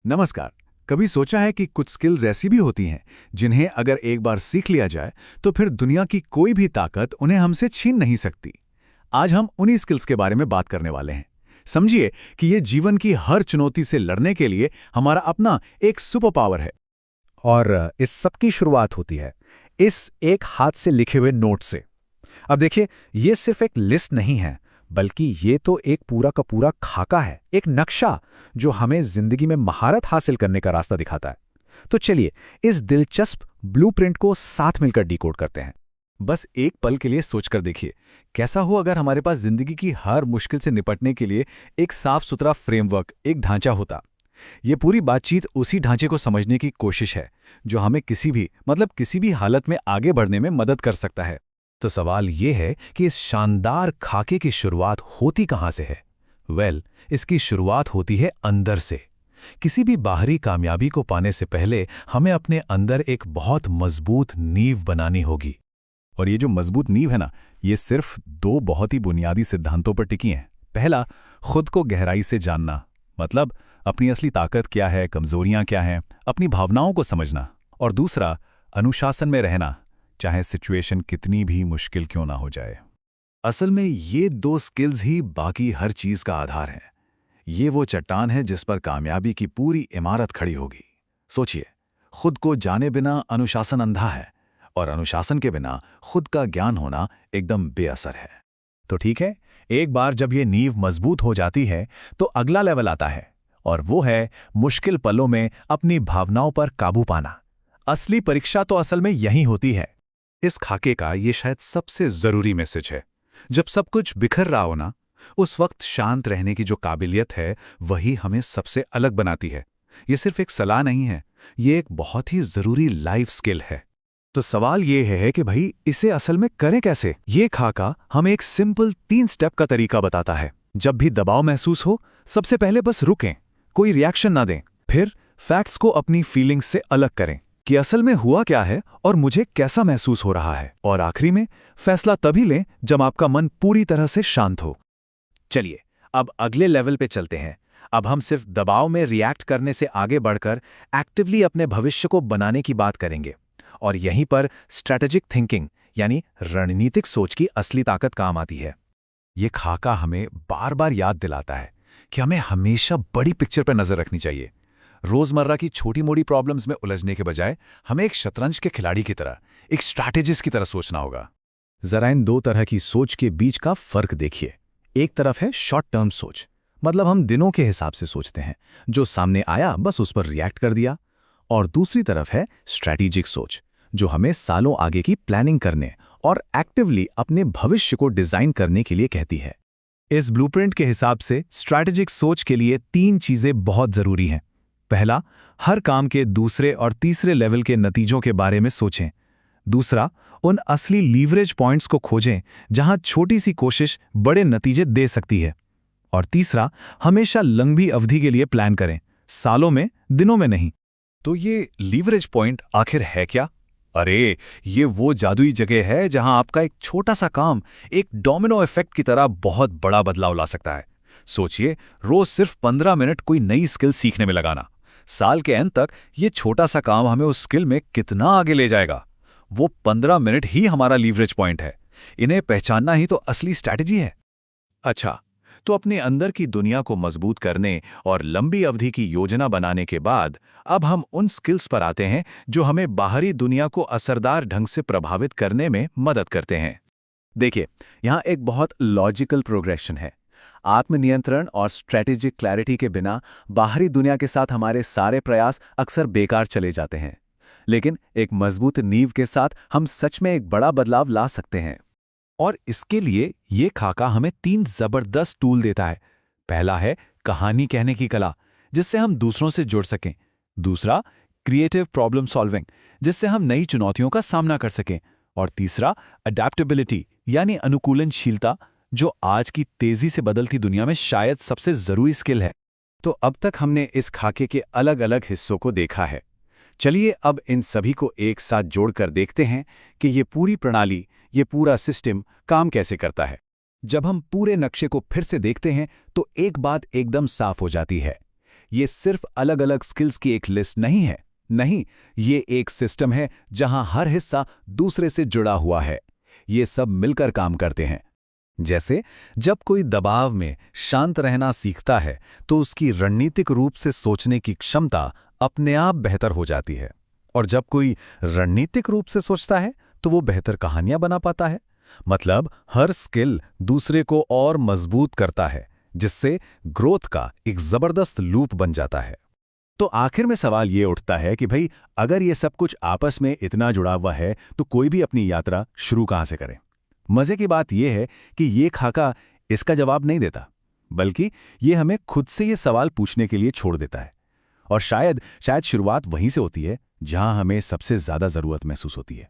नमस्कार। कभी सोचा है कि कुछ स्किल्स ऐसी भी होती हैं जिन्हें अगर एक बार सीख लिया जाए तो फिर दुनिया की कोई भी ताकत उन्हें हमसे छीन नहीं सकती। आज हम उन्हीं स्किल्स के बारे में बात करने वाले हैं। समझिए कि ये जीवन की हर चुनौती से लड़ने के लिए हमारा अपना एक सुपर पावर है। और इस सब की शुरुआत होती है इस एक हाथ से लिखे हुए नोट से। अब देखिए, ये सिर्फ एक लिस्ट नहीं है, बल्कि ये तो एक पूरा का पूरा खाका है, एक नक्शा जो हमें जिंदगी में महारत हासिल करने का रास्ता दिखाता है। तो चलिए इस दिलचस्प ब्लूप्रिंट को साथ मिलकर डिकोड करते हैं। बस एक पल के लिए सोचकर देखिए, कैसा हो अगर हमारे पास जिंदगी की हर मुश्किल से निपटने के लिए एक साफ सुथरा फ्रेमवर्क, एक ढांचा होता। ये पूरी बातचीत उसी ढांचे को समझने की कोशिश है जो हमें किसी भी हालत में आगे बढ़ने में मदद कर सकता है। तो सवाल ये है कि इस शानदार खाके की शुरुआत होती कहाँ से है? इसकी शुरुआत होती है अंदर से। किसी भी बाहरी कामयाबी को पाने से पहले हमें अपने अंदर एक बहुत मजबूत नींव बनानी होगी। और ये जो मजबूत नींव है ना, ये सिर्फ दो बहुत ही बुनियादी सिद्धांतों पर टिकी हैं। पहला, खुद को गहराई से जानना, मतलब अपनी असली ताकत क्या है, कमजोरियां क्या हैं, अपनी भावनाओं को समझना। और दूसरा, अनुशासन में रहना, चाहे सिचुएशन कितनी भी मुश्किल क्यों ना हो जाए। असल में ये दो स्किल्स ही बाकी हर चीज का आधार हैं। ये वो चट्टान है जिस पर कामयाबी की पूरी इमारत खड़ी होगी। सोचिए, खुद को जाने बिना अनुशासन अंधा है, और अनुशासन के बिना खुद का ज्ञान होना एकदम बेअसर है। तो ठीक है, एक बार जब ये नींव मजबूत हो जाती है तो अगला लेवल आता है, और वो है मुश्किल पलों में अपनी भावनाओं पर काबू पाना। असली परीक्षा तो असल में यही होती है। इस खाके का ये शायद सबसे जरूरी मैसेज है। जब सब कुछ बिखर रहा हो ना, उस वक्त शांत रहने की जो काबिलियत है वही हमें सबसे अलग बनाती है। ये सिर्फ एक सलाह नहीं है, ये एक बहुत ही जरूरी लाइफ स्किल है। तो सवाल ये है कि भाई इसे असल में करें कैसे? ये खाका हमें एक सिंपल 3 स्टेप का तरीका बताता है। जब भी दबाव महसूस हो, सबसे पहले बस रुकें, कोई रिएक्शन ना दें। फिर फैक्ट्स को अपनी फीलिंग्स से अलग करें कि असल में हुआ क्या है और मुझे कैसा महसूस हो रहा है। और आखिरी में फैसला तभी लें जब आपका मन पूरी तरह से शांत हो। चलिए अब अगले लेवल पे चलते हैं। अब हम सिर्फ दबाव में रिएक्ट करने से आगे बढ़कर एक्टिवली अपने भविष्य को बनाने की बात करेंगे। और यहीं पर स्ट्रैटेजिक थिंकिंग यानी रणनीतिक सोच की असली ताकत काम आती है। ये खाका हमें बार बार याद दिलाता है कि हमें हमेशा बड़ी पिक्चर पर नजर रखनी चाहिए। रोजमर्रा की छोटी मोटी प्रॉब्लम्स में उलझने के बजाय हमें एक शतरंज के खिलाड़ी की तरह, एक स्ट्रैटेजिस्ट की तरह सोचना होगा। जरा इन दो तरह की सोच के बीच का फर्क देखिए। एक तरफ है शॉर्ट टर्म सोच, मतलब हम दिनों के हिसाब से सोचते हैं, जो सामने आया बस उस पर रिएक्ट कर दिया। और दूसरी तरफ है स्ट्रैटेजिक सोच, जो हमें सालों आगे की प्लानिंग करने और एक्टिवली अपने भविष्य को डिजाइन करने के लिए कहती है। इस ब्लूप्रिंट के हिसाब से स्ट्रैटेजिक सोच के लिए 3 चीजें बहुत जरूरी हैं। पहला, हर काम के दूसरे और तीसरे लेवल के नतीजों के बारे में सोचें। दूसरा, उन असली लीवरेज पॉइंट्स को खोजें जहां छोटी सी कोशिश बड़े नतीजे दे सकती है। और तीसरा, हमेशा लंबी अवधि के लिए प्लान करें, सालों में, दिनों में नहीं। तो ये लीवरेज पॉइंट आखिर है क्या? अरे, ये वो जादुई जगह है जहां आपका एक छोटा सा काम एक डोमिनो इफेक्ट की तरह बहुत बड़ा बदलाव ला सकता है। सोचिए, रोज सिर्फ 15 मिनट कोई नई स्किल सीखने में लगाना। साल के अंत तक ये छोटा सा काम हमें उस स्किल में कितना आगे ले जाएगा। वो 15 मिनट ही हमारा लीवरेज पॉइंट है। इन्हें पहचानना ही तो असली स्ट्रैटेजी है। अच्छा, तो अपने अंदर की दुनिया को मजबूत करने और लंबी अवधि की योजना बनाने के बाद अब हम उन स्किल्स पर आते हैं जो हमें बाहरी दुनिया को असरदार ढंग से प्रभावित करने में मदद करते हैं। देखिए, यहाँ एक बहुत लॉजिकल प्रोग्रेशन है। आत्मनियंत्रण और स्ट्रैटेजिक क्लैरिटी के बिना बाहरी दुनिया के साथ हमारे सारे प्रयास अक्सर बेकार चले जाते हैं। लेकिन एक मजबूत नींव के साथ हम सच में एक बड़ा बदलाव ला सकते हैं। और इसके लिए ये खाका हमें 3 जबरदस्त टूल देता है। पहला है कहानी कहने की कला, जिससे हम दूसरों से जुड़ सकें। दूसरा, क्रिएटिव प्रॉब्लम सॉल्विंग, जिससे हम नई चुनौतियों का सामना कर सकें। और तीसरा, अडैप्टेबिलिटी यानी अनुकूलनशीलता, जो आज की तेजी से बदलती दुनिया में शायद सबसे जरूरी स्किल है। तो अब तक हमने इस खाके के अलग अलग हिस्सों को देखा है। चलिए अब इन सभी को एक साथ जोड़कर देखते हैं कि ये पूरी प्रणाली, ये पूरा सिस्टम काम कैसे करता है। जब हम पूरे नक्शे को फिर से देखते हैं तो एक बात एकदम साफ हो जाती है ये सिर्फ अलग-अलग स्किल्स की एक लिस्ट नहीं है। नहीं, ये एक सिस्टम है जहां हर हिस्सा दूसरे से जुड़ा हुआ है। ये सब मिलकर काम करते हैं। जैसे जब कोई दबाव में शांत रहना सीखता है तो उसकी रणनीतिक रूप से सोचने की क्षमता अपने आप बेहतर हो जाती है, और जब कोई रणनीतिक रूप से सोचता है तो वो बेहतर कहानियां बना पाता है। मतलब हर स्किल दूसरे को और मजबूत करता है, जिससे ग्रोथ का एक जबरदस्त लूप बन जाता है। तो आखिर में सवाल ये उठता है कि भाई, अगर ये सब कुछ आपस में इतना जुड़ा हुआ है तो कोई भी अपनी यात्रा शुरू कहां से करे? मजे की बात यह है कि ये खाका इसका जवाब नहीं देता, बल्कि ये हमें खुद से ये सवाल पूछने के लिए छोड़ देता है। और शायद शुरुआत वहीं से होती है जहां हमें सबसे ज्यादा जरूरत महसूस होती है।